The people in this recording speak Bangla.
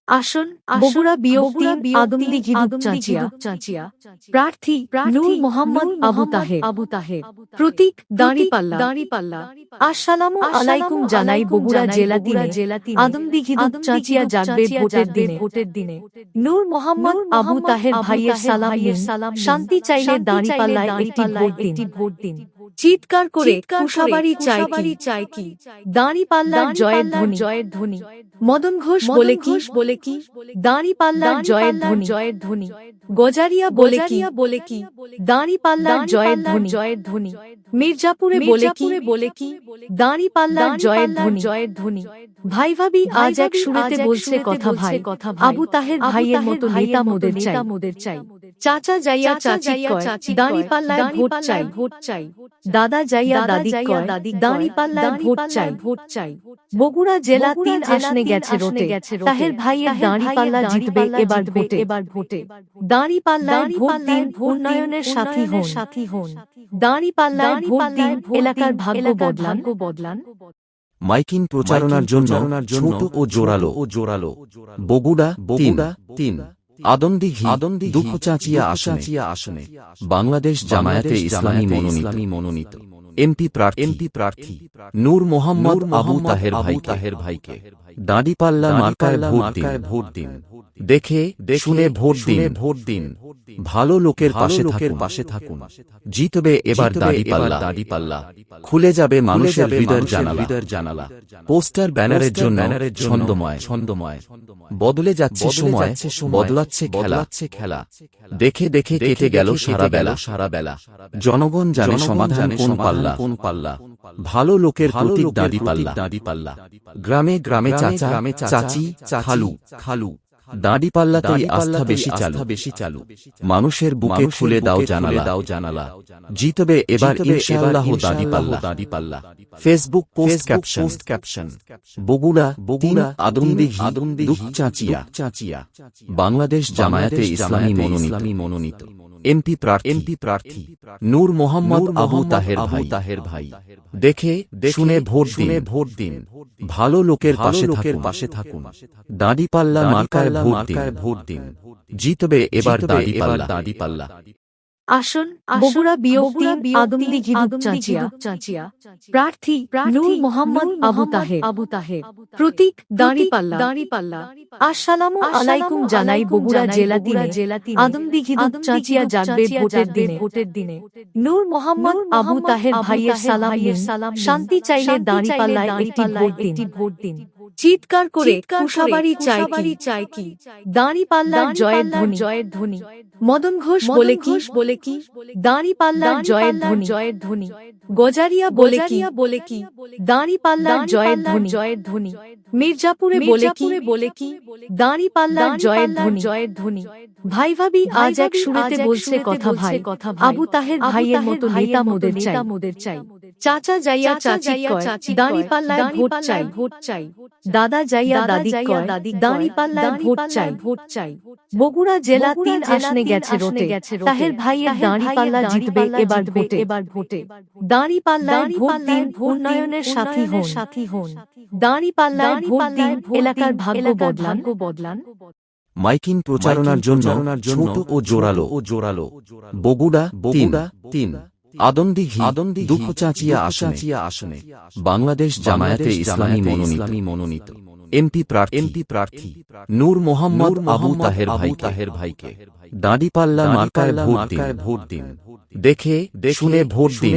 আসন বগুড়া বিওপি আদমদীঘি চাচিয়া প্রার্থী নূর মোহাম্মদ আবু তাহের প্রতীক দাঁড়িপাল্লা আসসালামু আলাইকুম জানাই বগুড়া জেলা আদমদীঘি চাচিয়া জাগবে ভোটের দিনে নূর মোহাম্মদ আবু তাহের ভাইয়ের সালাম শান্তি চাইলে দাঁড়িপাল্লায় একটি ভোট দিন চিৎকার করে কুশাবাড়ি চাই কি দাঁড়িপাল্লার জয়ের ধ্বনি মদন ঘোষ বলে কি দাঁড়িপাল্লার জয়ের ধ্বনি গজারিয়া বলে কি দাঁড়িপাল্লার জয়ের ধ্বনি মির্জাপুরে বলে কি দাঁড়িপাল্লার জয়ের ধ্বনি ভাই ভাবি আজ এক সুরেতে বলছে কথা ভাই আবু তাহের ভাইয়ের মতো নেতা মোদের চাই চাচা যাইয়া চাচি দাঁড়িপাল্লায় ভোট চাই দাদা যাইয়া দাদি দাঁড়িপাল্লায় ভোট চাই বগুড়া জেলা 3 আসনে গেছে রোটে তাহের ভাইয়ের দাঁড়িপাল্লা জিতবে এবার ভোটে দাঁড়িপাল্লায় ভোট দিন উন্নয়নের সাথী হন দাঁড়িপাল্লায় ভোট দিন এলাকার ভাগ্য বদলান মাইকিং প্রচারণার জন্য ছোট ও জোরালো বগুড়া 3 আদমদীঘি দুপচাচিয়া আসনে বাংলাদেশ জামায়াতে ইসলামী মনোনীত এমপি প্রার্থী নূর মোহাম্মদ আবু তাহের ভাইকে দাঁড়িপাল্লা মার্কায় ভোট দিন দেখে শুনে ভোট দিন ভালো লোকের পাশে থাকুন জিতবে এবার দাঁড়িপাল্লা খুলে যাবে মানুষের হৃদয়ের জানালা পোস্টার ব্যানারের জন্য ছন্দময় বদলে যাচ্ছে সময় বদলাচ্ছে খেলা দেখে কেটে গেল সারা বেলা জনগণ জানে সমাধান কোন পাল্লা ভালো লোকের প্রতীক দাঁড়িপাল্লা গ্রামে চাচা চাচি খালু দাঁড়িপাল্লাতেই আস্থা বেশি চালু মানুষের বুকে খুলে দাও জানালা জিতবে এবার ইনশাআল্লাহ দাঁড়িপাল্লা Facebook post caption Bogura Adamdighi Dupchanchia Bangladesh Jamaat-e Islami মনোনীত এমপি প্রার্থী নূর মোহাম্মদ আবু তাহের ভাই দেখে শুনে ভোট দিন ভালো লোকের পাশে থাকুন দাঁড়িপাল্লা মার্কায় ভোট দিন জিতবে এবার দাঁড়িপাল্লা আসন বগুড়া বিওপি আদমদীঘি চাচিয়া প্রার্থী নূর মোহাম্মদ আবু তাহের প্রতীক দাঁড়িপাল্লা আসসালামু আলাইকুম জানাই বগুড়া জেলা আদমদীঘি চাচিয়া জাগবে ভোটের দিনে নূর মোহাম্মদ আবু তাহের ভাইয়ের সালাম শান্তি চাইলে দাঁড়িপাল্লায় একটি ভোট দিন চিৎকার করে কুশাবাড়ি চাই কি দাঁড়িপাল্লার জয়ের ধ্বনি মদন ঘোষ বলে কি দাঁড়িপাল্লার জয়ের ধ্বনি গজারিয়া বলে কি দাঁড়িপাল্লার জয়ের ধ্বনি মির্জাপুরে বলে কি দাঁড়িপাল্লার জয়ের ধ্বনি ভাই ভাবি আজ এক সুরেতে বলছে কথা ভাই আবু তাহের ভাইয়ের মতো নেতা মোদের চাই চাচা যাইয়া চাচি দাঁড়িপাল্লায় ভোট চাই দাদা যাইয়া দাদি দাঁড়িপাল্লায় ভোট চাই বগুড়া জেলা 3 আসনে গেছে রোটে তাহের ভাইয়ের দাঁড়িপাল্লা জিতবে এবার ভোটে দাঁড়িপাল্লায় ভোট দিন উন্নয়নের সাথী হন দাঁড়িপাল্লায় ভোট দিন এলাকার ভাগ্য বদলান মাইকিং প্রচারণার জন্য ছোট ও জোরালো বগুড়া 3 আদমদীঘি দুপচাচিয়া আসনে বাংলাদেশ জামায়াতে ইসলামী মনোনীত এমপি প্রার্থী নূর মোহাম্মদ আবু তাহের ভাইকে দাঁড়িপাল্লা মার্কায় ভোট দিন দেখে শুনে ভোট দিন